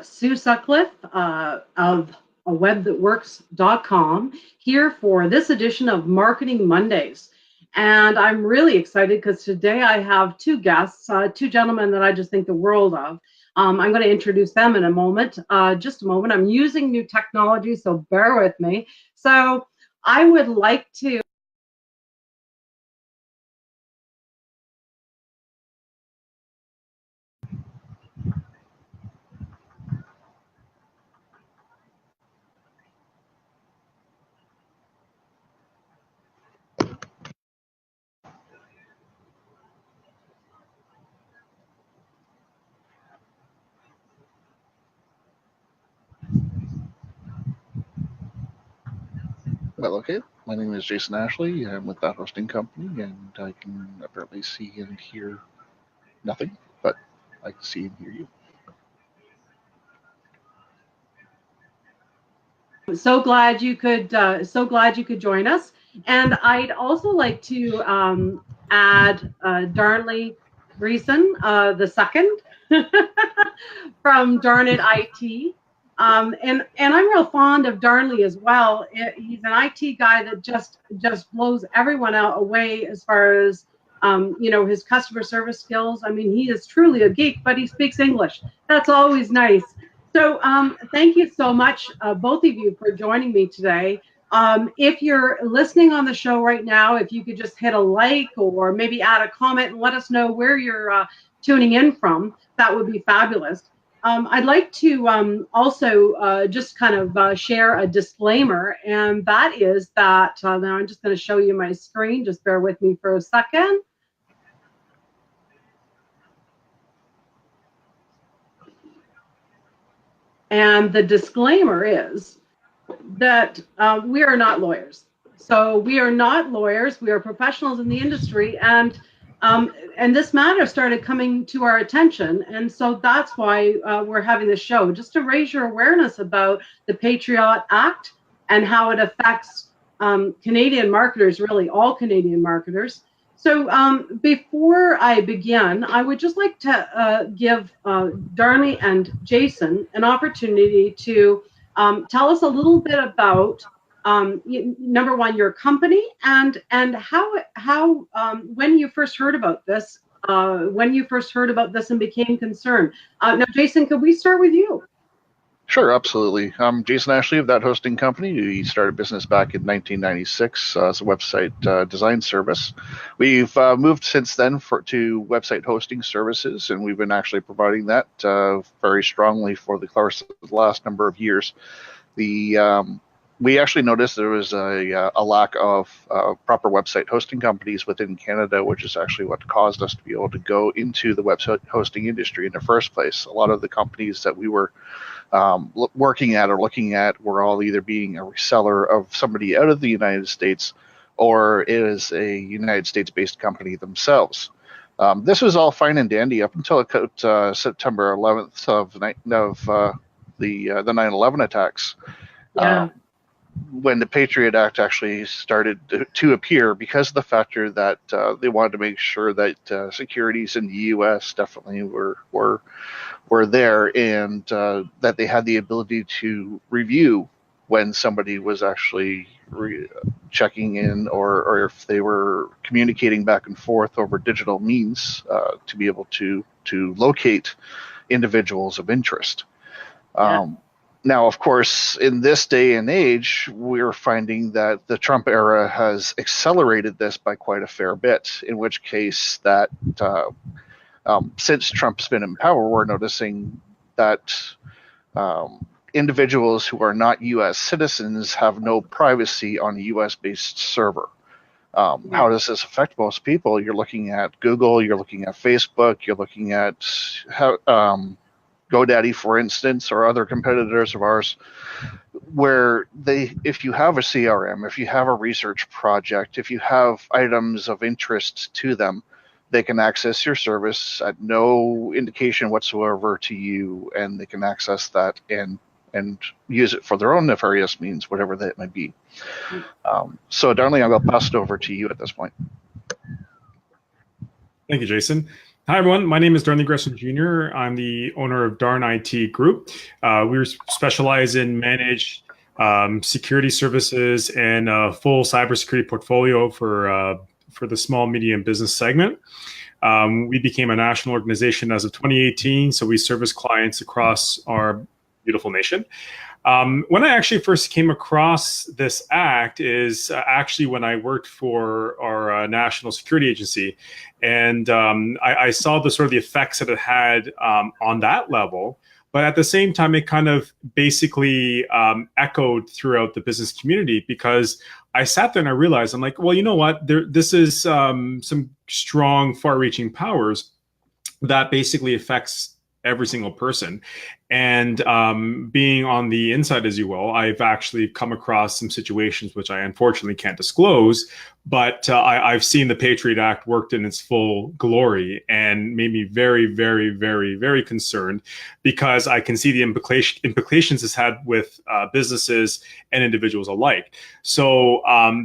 Sue Sutcliffe of webthatworks.com here for this edition of Marketing Mondays. And I'm really excited because today I have two guests, two gentlemen that I just think the world of. I'm going to introduce them in a moment, just a moment. I'm using new technology, so bear with me. So I would like to Well, okay. My name is Jason Ashley. I'm with That Hosting Company, and I can apparently see and hear nothing, but I can see and hear you. so glad you could join us. And I'd also like to add Darley Reason, the second from Darnit IT. And I'm real fond of Darley as well. He's an IT guy that just blows everyone out away as far as his customer service skills. I mean, he is truly a geek, but he speaks English. That's always nice. So thank you so much, both of you, for joining me today. If you're listening on the show right now, if you could just hit a like or maybe add a comment and let us know where you're tuning in from, that would be fabulous. I'd like to also just kind of share a disclaimer, and that is that now I'm just going to show you my screen. Just bear with me for a second. And the disclaimer is that we are not lawyers. So we are not lawyers. We are professionals in the industry, and this matter started coming to our attention, and so that's why we're having this show, just to raise your awareness about the Patriot Act and how it affects Canadian marketers, really all Canadian marketers. So before I begin, I would just like to give Darley and Jason an opportunity to tell us a little bit about number one, your company, and how when you first heard about this, and became concerned. Now, Jason, could we start with you? Sure, absolutely. I'm Jason Ashley of That Hosting Company. We started business back in 1996 as a website design service. We've moved since then to website hosting services, and we've been actually providing that very strongly for the last number of years. We actually noticed there was a lack of proper website hosting companies within Canada, which is actually what caused us to be able to go into the website hosting industry in the first place. A lot of the companies that we were working at or looking at were all either being a reseller of somebody out of the United States or is a United States-based company themselves. This was all fine and dandy up until September 11th of the 9/11 attacks. Yeah. When the Patriot Act actually started to appear, because of the factor that they wanted to make sure that securities in the U.S. definitely were there, and that they had the ability to review when somebody was actually checking in or if they were communicating back and forth over digital means to be able to locate individuals of interest. Yeah. Now, of course, in this day and age, we're finding that the Trump era has accelerated this by quite a fair bit, in which case that since Trump's been in power, we're noticing that individuals who are not U.S. citizens have no privacy on a U.S.-based server. How does this affect most people? You're looking at Google, you're looking at Facebook, you're looking at GoDaddy, for instance, or other competitors of ours, where if you have a CRM, if you have a research project, if you have items of interest to them, they can access your service at no indication whatsoever to you, and they can access that and use it for their own nefarious means, whatever that might be. So, Darley, I'm going to pass it over to you at this point. Thank you, Jason. Hi, everyone. My name is Darley Reason Jr. I'm the owner of Darnit Group. We specialize in managed security services and a full cybersecurity portfolio for the small medium business segment. We became a national organization as of 2018, so we service clients across our beautiful nation. When I actually first came across this act is actually when I worked for our national security agency, and I saw the sort of the effects that it had on that level. But at the same time, it kind of basically echoed throughout the business community because I sat there and I realized I'm like, well, you know what? This is some strong, far-reaching powers that basically affects every single person. And being on the inside, as you will, I've actually come across some situations which I unfortunately can't disclose, but I've seen the Patriot Act worked in its full glory and made me very, very, very, very concerned because I can see the implications it's had with businesses and individuals alike. So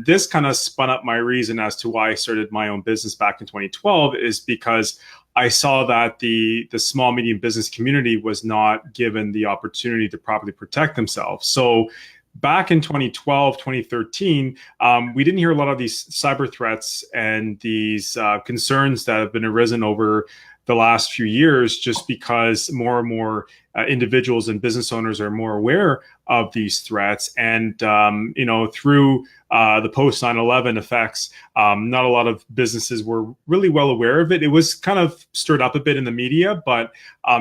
this kind of spun up my reason as to why I started my own business back in 2012 is because I saw that the small medium business community was not given the opportunity to properly protect themselves. So back in 2012, 2013, we didn't hear a lot of these cyber threats and these concerns that have been arisen over the last few years, just because more and more individuals and business owners are more aware of these threats. And, through the post 9/11 effects, not a lot of businesses were really well aware of it. It was kind of stirred up a bit in the media, but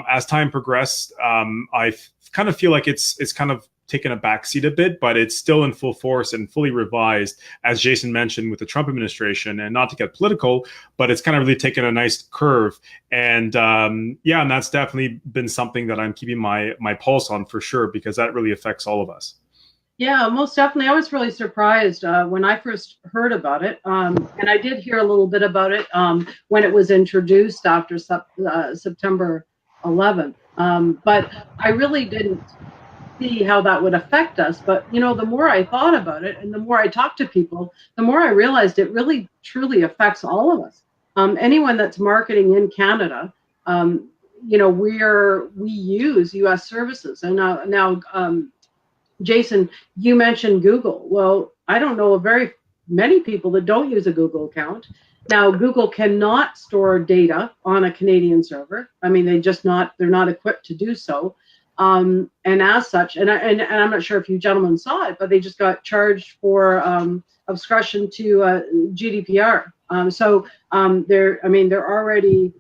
as time progressed, I kind of feel like it's kind of taken a backseat a bit, but it's still in full force and fully revised, as Jason mentioned, with the Trump administration. And not to get political, but it's kind of really taken a nice curve. And and that's definitely been something that I'm keeping my pulse on for sure, because that really affects all of us. Yeah, most definitely. I was really surprised when I first heard about it. And I did hear a little bit about it when it was introduced after September 11th. But I really didn't see how that would affect us. But, the more I thought about it and the more I talked to people, the more I realized it really, truly affects all of us. Anyone that's marketing in Canada, we use U.S. services. And now Jason, you mentioned Google. Well, I don't know very many people that don't use a Google account. Now, Google cannot store data on a Canadian server. I mean, they're not equipped to do so. And as such, and I'm not sure if you gentlemen saw it, but they just got charged for obstruction to GDPR. They're already.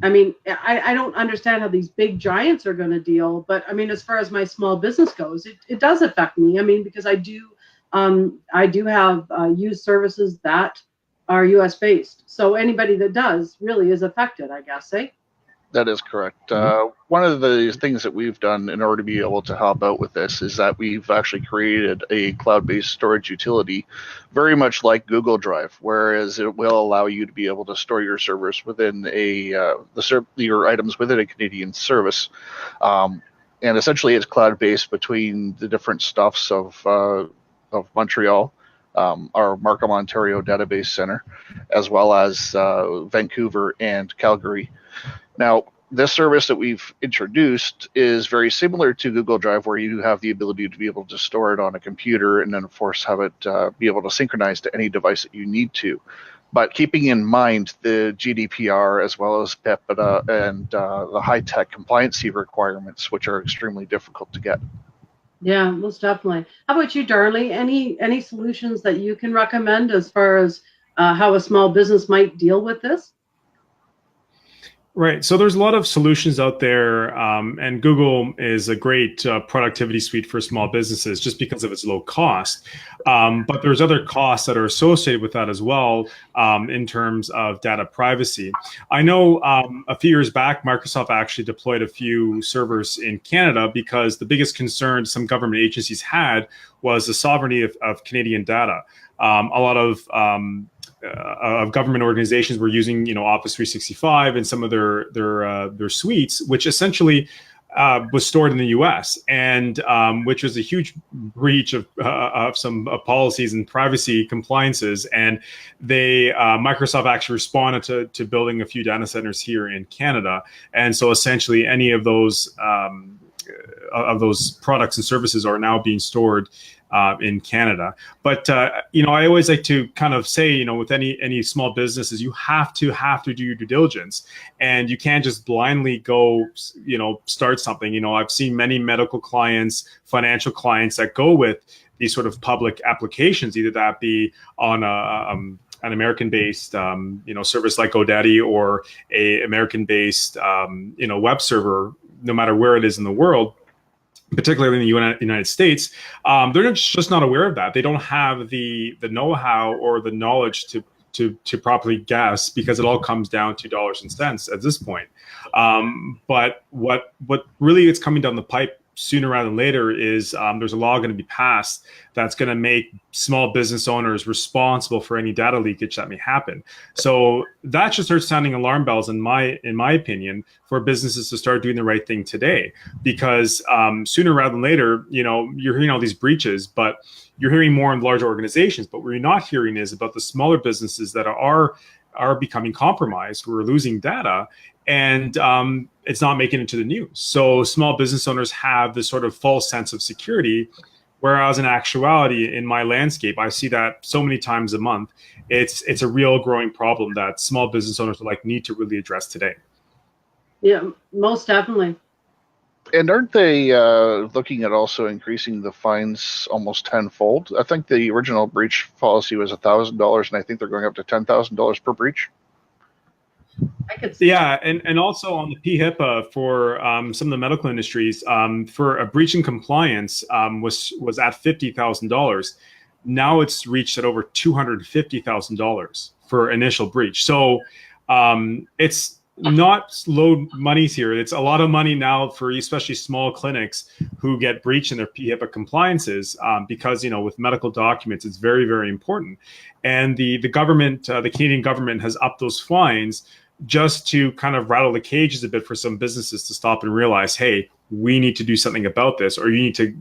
I don't understand how these big giants are going to deal, but as far as my small business goes, it does affect me. Because I do have used services that are U.S. based. So anybody that does really is affected, I guess, eh? That is correct. One of the things that we've done in order to be able to help out with this is that we've actually created a cloud-based storage utility, very much like Google Drive, whereas it will allow you to be able to store your servers within your items within a Canadian service, and essentially it's cloud-based between the different stuffs of Montreal, our Markham, Ontario database center, as well as Vancouver and Calgary. Now, this service that we've introduced is very similar to Google Drive, where you have the ability to be able to store it on a computer and then, of course, have it be able to synchronize to any device that you need to. But keeping in mind the GDPR as well as PIP and the high-tech compliancy requirements, which are extremely difficult to get. Yeah, most definitely. How about you, Darley? Any solutions that you can recommend as far as how a small business might deal with this? Right. So there's a lot of solutions out there, and Google is a great productivity suite for small businesses just because of its low cost. But there's other costs that are associated with that as well in terms of data privacy. I know a few years back, Microsoft actually deployed a few servers in Canada because the biggest concern some government agencies had was the sovereignty of Canadian data. A lot of government organizations were using, Office 365 and some of their suites, which essentially was stored in the U.S. and which was a huge breach of some policies and privacy compliances. And they Microsoft actually responded to building a few data centers here in Canada. And so essentially, any of those products and services are now being stored in Canada. But I always like to kind of say, with any small businesses, you have to do your due diligence, and you can't just blindly go, start something. I've seen many medical clients, financial clients that go with these sort of public applications, either that be on an American-based, service like GoDaddy, or a American-based, web server, no matter where it is in the world, particularly in the United States. They're just not aware of that. They don't have the know-how or the knowledge to properly guess, because it all comes down to dollars and cents at this point. But what really is coming down the pipe sooner rather than later is there's a law going to be passed that's going to make small business owners responsible for any data leakage that may happen. So that should start sounding alarm bells, in my opinion, for businesses to start doing the right thing today, because sooner rather than later, you're hearing all these breaches, but you're hearing more in large organizations. But what you're not hearing is about the smaller businesses that are becoming compromised. We're losing data, and it's not making it to the news. So small business owners have this sort of false sense of security, whereas in actuality, in my landscape, I see that so many times a month. It's a real growing problem that small business owners need to really address today. Yeah, most definitely. And aren't they looking at also increasing the fines almost tenfold? I think the original breach policy was $1,000, and I think they're going up to $10,000 per breach. I could see. Yeah, and also on the PHIPAA for some of the medical industries, for a breach in compliance was at $50,000. Now it's reached at over $250,000 for initial breach. So it's not low monies here. It's a lot of money now for especially small clinics who get breached in their PHIPAA compliances, because with medical documents, it's very, very important. And the government, the Canadian government, has upped those fines just to kind of rattle the cages a bit for some businesses to stop and realize, hey, we need to do something about this, or you need to,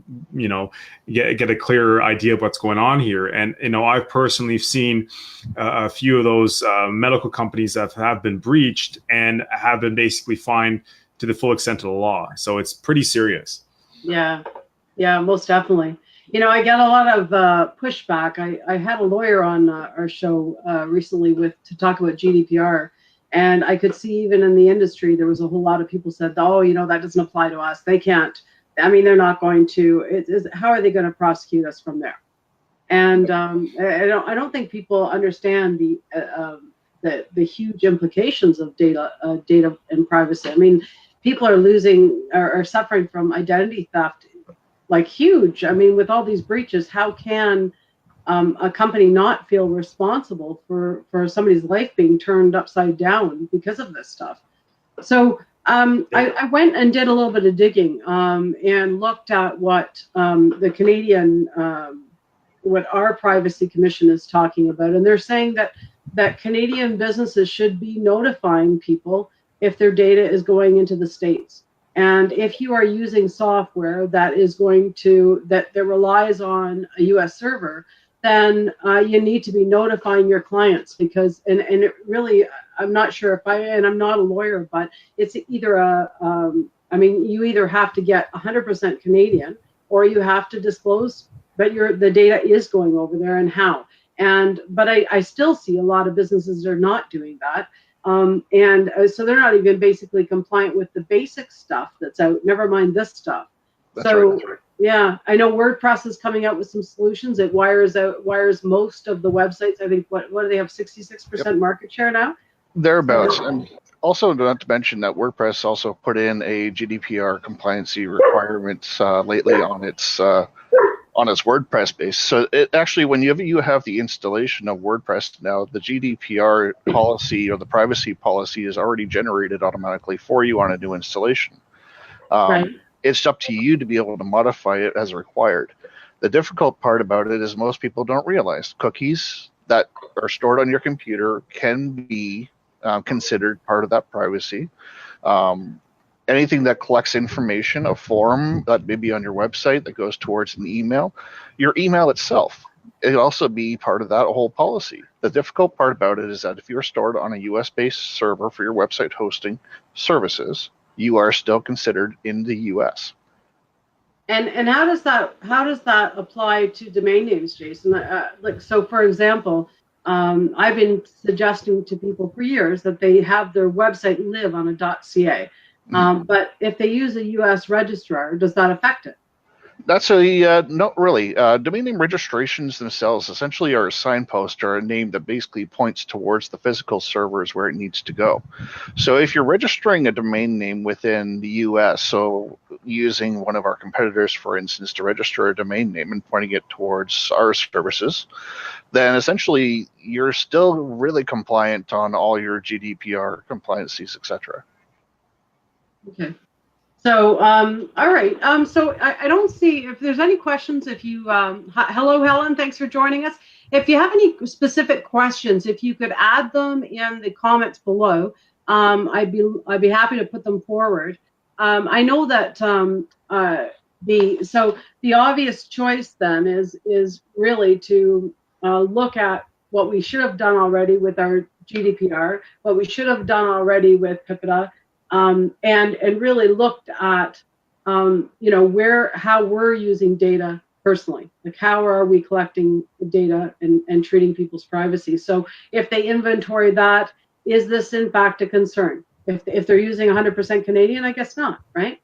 get a clearer idea of what's going on here. And, I've personally seen a few of those medical companies that have been breached and have been basically fined to the full extent of the law. So it's pretty serious. Yeah, most definitely. I get a lot of pushback. I had a lawyer on our show recently to talk about GDPR. And I could see even in the industry, there was a whole lot of people said, oh, that doesn't apply to us. They can't. They're not going to. How are they going to prosecute us from there? And I don't think people understand the huge implications of data and privacy. People are losing or suffering from identity theft, like huge. With all these breaches, how can a company not feel responsible for somebody's life being turned upside down because of this stuff? So I went and did a little bit of digging and looked at what the Canadian, what our Privacy Commission is talking about. And they're saying that Canadian businesses should be notifying people if their data is going into the States. And if you are using software that relies on a US server, then you need to be notifying your clients, because and it really, I'm not sure and I'm not a lawyer, but it's either you either have to get 100% Canadian, or you have to disclose that the data is going over there and how. But I still see a lot of businesses that are not doing that. So they're not even basically compliant with the basic stuff that's out, never mind this stuff. That's right. Yeah, I know WordPress is coming out with some solutions. It wires most of the websites. I think what do they have, 66% market share now? Thereabouts. And also, not to mention that WordPress also put in a GDPR compliancy requirements lately on its WordPress base. So it actually, whenever you have the installation of WordPress now, the GDPR policy or the privacy policy is already generated automatically for you on a new installation. Right. It's up to you to be able to modify it as required. The difficult part about it is most people don't realize cookies that are stored on your computer can be considered part of that privacy. anything that collects information, a form that may be on your website that goes towards an email, your email itself, it'll also be part of that whole policy. The difficult part about it is that if you're stored on a US-based server for your website hosting services, you are still considered in the US. And how does that apply to domain names, Jason? Like, so for example, I've been suggesting to people for years that they have their website live on a .ca. But if they use a US registrar, does that affect it? That's not really. Domain name registrations themselves essentially are a signpost or a name that basically points towards the physical servers where it needs to go. So if you're registering a domain name within the US, so using one of our competitors, for instance, to register a domain name and pointing it towards our services, then essentially you're still really compliant on all your GDPR compliances, etc. Okay. So, all right. So I don't see if there's any questions. If you, hello, Helen, thanks for joining us. If you have any specific questions, if you could add them in the comments below, I'd be happy to put them forward. I know that the obvious choice then is really to look at what we should have done already with our GDPR, what we should have done already with PIPEDA. And really looked at, how we're using data personally, like how are we collecting data and treating people's privacy. So if they inventory that, is this in fact a concern? If they're using 100% Canadian, I guess not, right?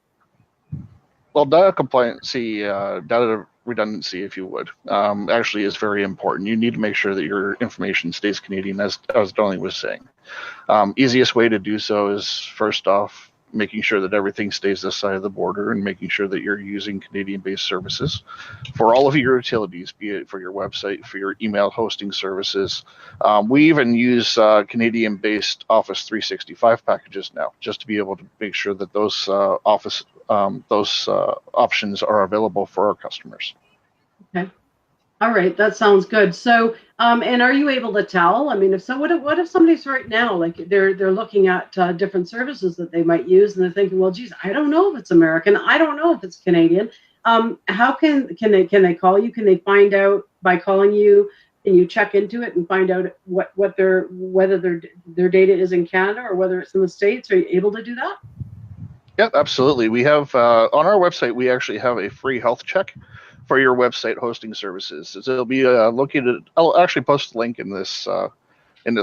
Well, data compliancy, data redundancy, if you would, actually is very important. You need to make sure that your information stays Canadian, as Darley was saying. Easiest way to do so is, first off, making sure that everything stays this side of the border and making sure that you're using Canadian-based services for all of your utilities, be it for your website, for your email hosting services. We even use Canadian-based Office 365 packages now, just to be able to make sure that those options are available for our customers. Okay. All right, that sounds good. So, and are you able to tell? I mean, what if somebody's right now, like they're looking at different services that they might use, and they're thinking, well, geez, I don't know if it's American, I don't know if it's Canadian. How can they call you? Can they find out by calling you? Can you check into it and find out whether their data is in Canada or whether it's in the States? Are you able to do that? Yep, absolutely. We have on our website, we actually have a free health check for your website hosting services. So it'll be located. I'll actually post a link in this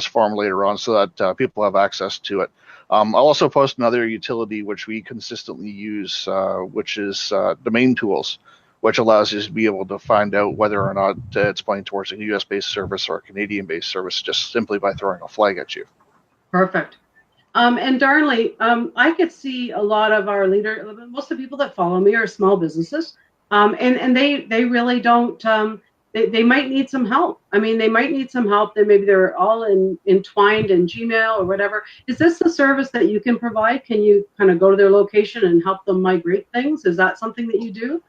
form later on so that people have access to it. I'll also post another utility which we consistently use, which is Domain Tools, which allows you to be able to find out whether or not it's pointing towards a US-based service or a Canadian-based service just simply by throwing a flag at you. Perfect. And Darley, I could see a lot of our most of the people that follow me are small businesses. And they really don't, they might need some help. I mean, they might need some help. Maybe they're all entwined in Gmail or whatever. Is this a service that you can provide? Can you kind of go to their location and help them migrate things? Is that something that you do?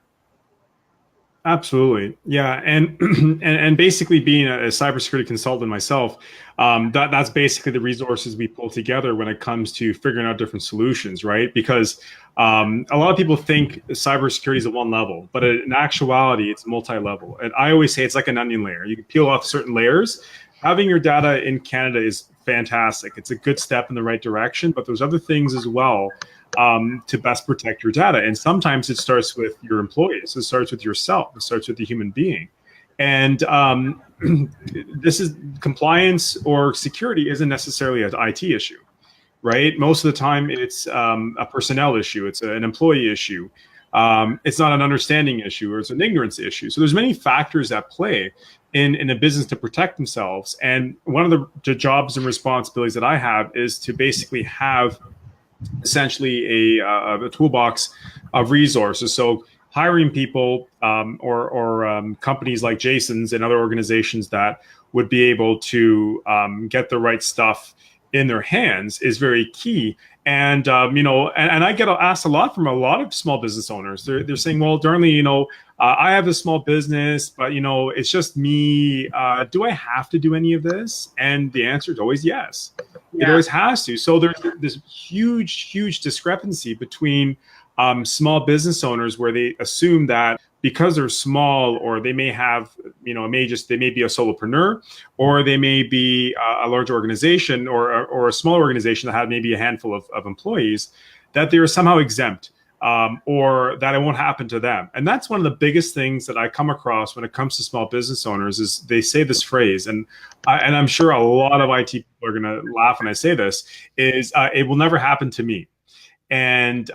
Absolutely. Yeah. And basically being a cybersecurity consultant myself, that's basically the resources we pull together when it comes to figuring out different solutions, right? Because a lot of people think cybersecurity is at one level, but in actuality, it's multi-level. And I always say it's like an onion layer. You can peel off certain layers. Having your data in Canada is fantastic. It's a good step in the right direction, but there's other things as well to best protect your data. And sometimes it starts with your employees. It starts with yourself. It starts with the human being. And this is compliance or security isn't necessarily an IT issue, right? Most of the time it's a personnel issue. It's an employee issue. It's not an understanding issue, or it's an ignorance issue. So there's many factors at play in a business to protect themselves. And one of the jobs and responsibilities that I have is to basically have essentially a toolbox of resources. So hiring people or companies like Jason's and other organizations that would be able to get the right stuff in their hands is very key. And and I get asked a lot from a lot of small business owners. They're saying, well, Darnley, I have a small business, but it's just me. Do I have to do any of this? And the answer is always yes. Yeah. It always has to. So there's this huge discrepancy between small business owners where they assume that because they're small, or they may have, they may be a solopreneur, or they may be a large organization, or a small organization that had maybe a handful of employees, that they're somehow exempt, or that it won't happen to them. And that's one of the biggest things that I come across when it comes to small business owners is they say this phrase, and I'm sure a lot of IT people are going to laugh when I say this, is it will never happen to me. And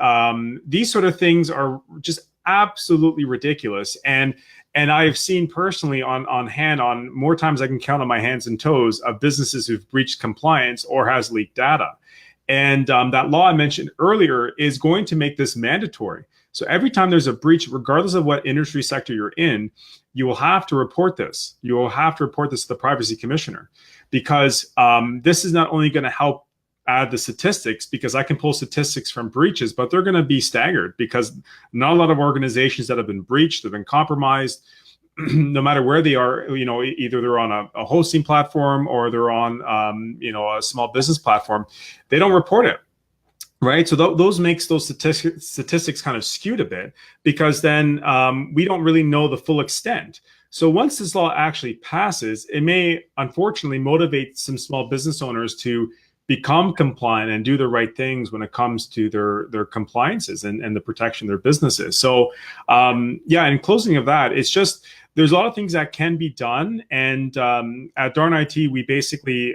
these sort of things are just absolutely ridiculous. And I've seen personally on more times I can count on my hands and toes of businesses who've breached compliance or has leaked data. And that law I mentioned earlier is going to make this mandatory. So every time there's a breach, regardless of what industry sector you're in, you will have to report this. You will have to report this to the Privacy Commissioner, because this is not only going to help add the statistics, because I can pull statistics from breaches, but they're going to be staggered, because not a lot of organizations that have been breached, have been compromised, no matter where they are, either they're on a hosting platform or they're on, a small business platform, they don't report it. Right. So those makes those statistics kind of skewed a bit, because then we don't really know the full extent. So once this law actually passes, it may unfortunately motivate some small business owners to become compliant and do the right things when it comes to their compliances and the protection of their businesses. So in closing of that, it's just, there's a lot of things that can be done. And at Darn IT, we basically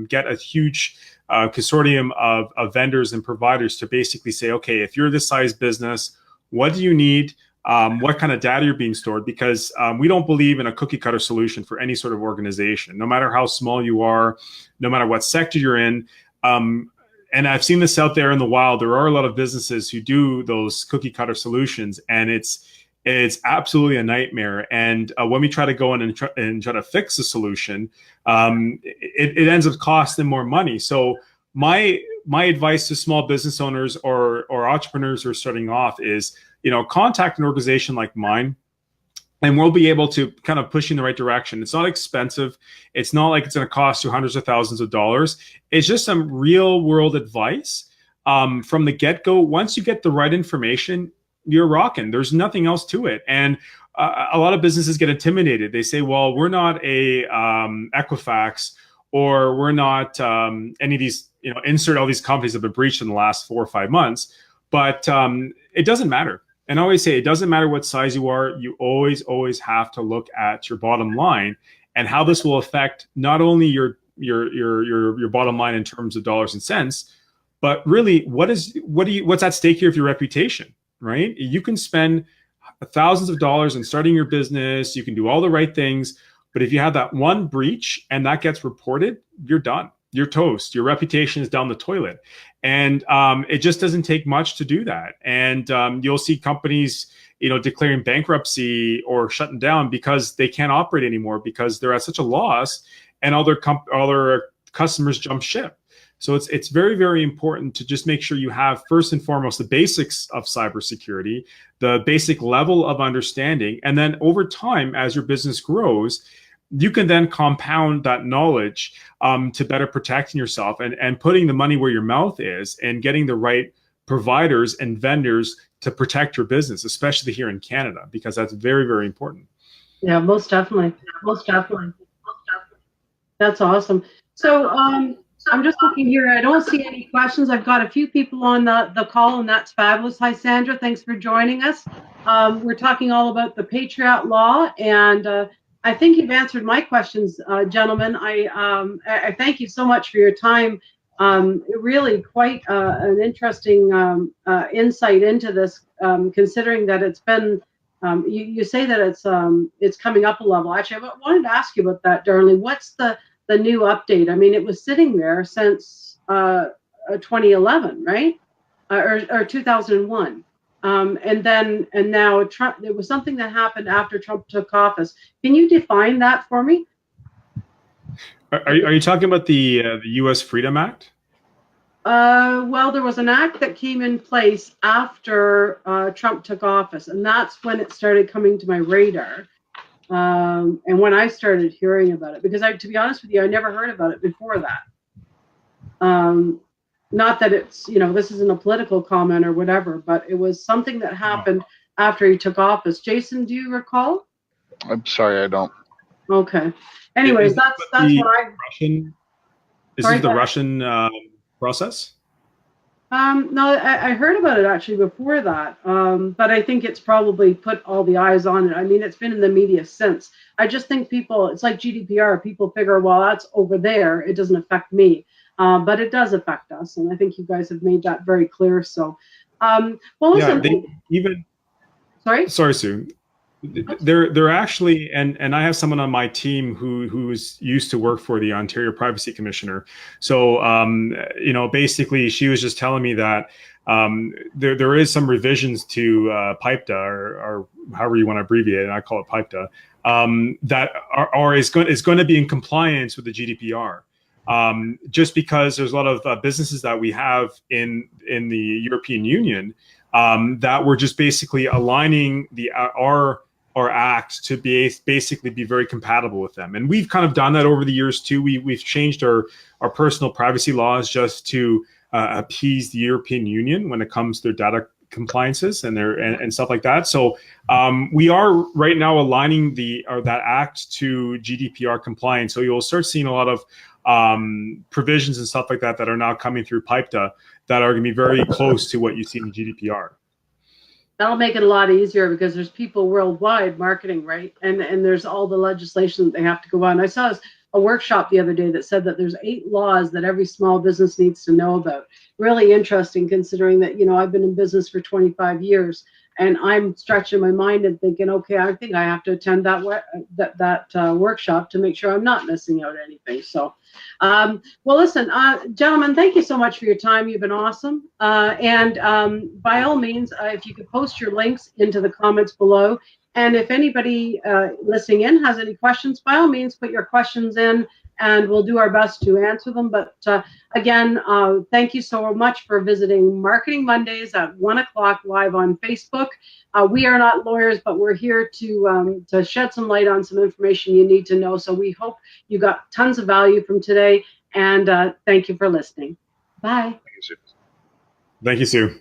get a huge consortium of vendors and providers to basically say, okay, if you're this size business, what do you need? What kind of data you're being stored? Because we don't believe in a cookie cutter solution for any sort of organization, no matter how small you are, no matter what sector you're in. And I've seen this out there in the wild. There are a lot of businesses who do those cookie cutter solutions, and it's absolutely a nightmare. And when we try to go in and try to fix the solution, it ends up costing them more money. So my advice to small business owners or entrepreneurs who are starting off is, contact an organization like mine, and we'll be able to kind of push you in the right direction. It's not expensive. It's not like it's going to cost you hundreds of thousands of dollars. It's just some real world advice from the get-go. Once you get the right information, you're rocking. There's nothing else to it. And a lot of businesses get intimidated. They say, well, we're not a Equifax, or we're not any of these, insert all these companies that have been breached in the last 4 or 5 months. But it doesn't matter. And I always say, it doesn't matter what size you are. You always have to look at your bottom line and how this will affect not only your bottom line in terms of dollars and cents, but really what's at stake here with your reputation, right? You can spend thousands of dollars in starting your business. You can do all the right things, but if you have that one breach and that gets reported, you're done. You're toast. Your reputation is down the toilet. And it just doesn't take much to do that. And you'll see companies, declaring bankruptcy or shutting down because they can't operate anymore, because they're at such a loss, and all their customers jump ship. So it's very, very important to just make sure you have, first and foremost, the basics of cybersecurity, the basic level of understanding. And then over time, as your business grows, you can then compound that knowledge to better protecting yourself and putting the money where your mouth is, and getting the right providers and vendors to protect your business, especially here in Canada, because that's very, very important. Yeah, most definitely. Most definitely. That's awesome. So I'm just looking here. I don't see any questions. I've got a few people on the call, and that's fabulous. Hi, Sandra. Thanks for joining us. We're talking all about the Patriot law, and I think you've answered my questions, gentlemen. I thank you so much for your time. Really quite an interesting insight into this, considering that it's been, you say that it's coming up a level. Actually, I wanted to ask you about that, Darley. What's the new update? I mean, it was sitting there since 2011, right? Or 2001. And now Trump, there was something that happened after Trump took office. Can you define that for me? Are you talking about the U.S. Freedom Act? Well, there was an act that came in place after Trump took office, and that's when it started coming to my radar. And when I started hearing about it, because to be honest with you, I never heard about it before that. Not that it's, this isn't a political comment or whatever, but it was something that happened after he took office. Jason, do you recall? I'm sorry, I don't. Okay. Anyways, that's what I. Russian. Is this the Russian process? No, I heard about it actually before that, but I think it's probably put all the eyes on it. I mean, it's been in the media since. I just think it's like GDPR. People figure, well, that's over there. It doesn't affect me, but it does affect us, and I think you guys have made that very clear. So, well, listen. Yeah, Sorry, Sue. They're actually, and I have someone on my team who's used to work for the Ontario Privacy Commissioner. So, basically, she was just telling me that there is some revisions to PIPEDA, or however you want to abbreviate it, and I call it PIPEDA, that is going to be in compliance with the GDPR. Just because there's a lot of businesses that we have in the European Union that we're just basically aligning our act to basically be very compatible with them. And we've kind of done that over the years too. We've changed our personal privacy laws just to appease the European Union when it comes to their data compliances and stuff like that. So we are right now aligning that act to GDPR compliance. So you'll start seeing a lot of provisions and stuff like that are now coming through PIPEDA that are going to be very close to what you see in GDPR. That'll make it a lot easier because there's people worldwide marketing, right? And there's all the legislation that they have to go on. I saw a workshop the other day that said that there's 8 laws that every small business needs to know about. Really interesting, considering that, I've been in business for 25 years, and I'm stretching my mind and thinking, okay, I think I have to attend that workshop to make sure I'm not missing out anything. So, well, listen, gentlemen, thank you so much for your time. You've been awesome. And by all means, if you could post your links into the comments below. And if anybody listening in has any questions, by all means, put your questions in, and we'll do our best to answer them. But again, thank you so much for visiting Marketing Mondays at 1 o'clock live on Facebook. We are not lawyers, but we're here to shed some light on some information you need to know. So we hope you got tons of value from today, and thank you for listening. Bye. Thank you, Sue. Thank you, Sue.